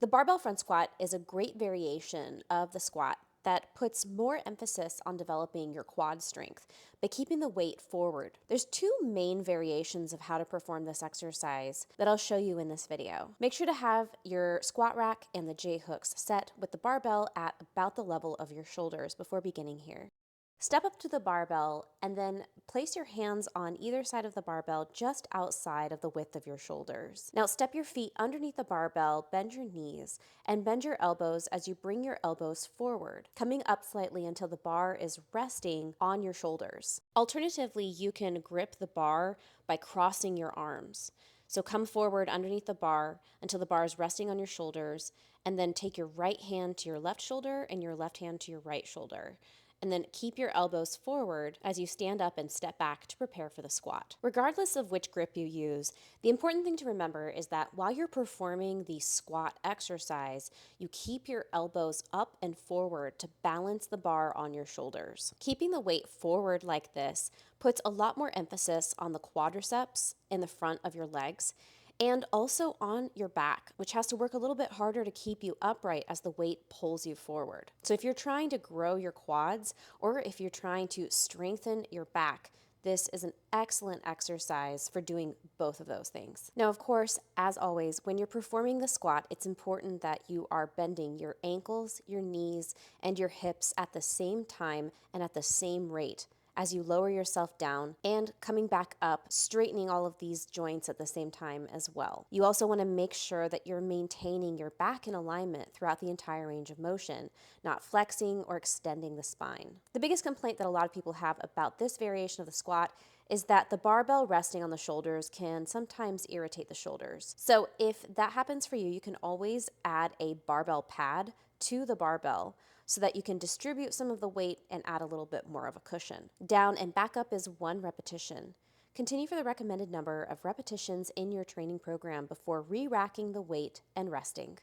The barbell front squat is a great variation of the squat that puts more emphasis on developing your quad strength by keeping the weight forward. There's two main variations of how to perform this exercise that I'll show you in this video. Make sure to have your squat rack and the J hooks set with the barbell at about the level of your shoulders before beginning here. Step up to the barbell and then place your hands on either side of the barbell just outside of the width of your shoulders. Now step your feet underneath the barbell, bend your knees, and bend your elbows as you bring your elbows forward, coming up slightly until the bar is resting on your shoulders. Alternatively, you can grip the bar by crossing your arms. So come forward underneath the bar until the bar is resting on your shoulders, and then take your right hand to your left shoulder and your left hand to your right shoulder. And then keep your elbows forward as you stand up and step back to prepare for the squat. Regardless of which grip you use, the important thing to remember is that while you're performing the squat exercise, you keep your elbows up and forward to balance the bar on your shoulders. Keeping the weight forward like this puts a lot more emphasis on the quadriceps in the front of your legs and also on your back, which has to work a little bit harder to keep you upright as the weight pulls you forward. So if you're trying to grow your quads or if you're trying to strengthen your back, this is an excellent exercise for doing both of those things. Now, of course, as always, when you're performing the squat, it's important that you are bending your ankles, your knees, and your hips at the same time and at the same rate as you lower yourself down and coming back up, straightening all of these joints at the same time as well. You also want to make sure that you're maintaining your back in alignment throughout the entire range of motion, not flexing or extending the spine. The biggest complaint that a lot of people have about this variation of the squat is that the barbell resting on the shoulders can sometimes irritate the shoulders. So if that happens for you, you can always add a barbell pad to the barbell so that you can distribute some of the weight and add a little bit more of a cushion. Down and back up is 1 repetition. Continue for the recommended number of repetitions in your training program before re-racking the weight and resting.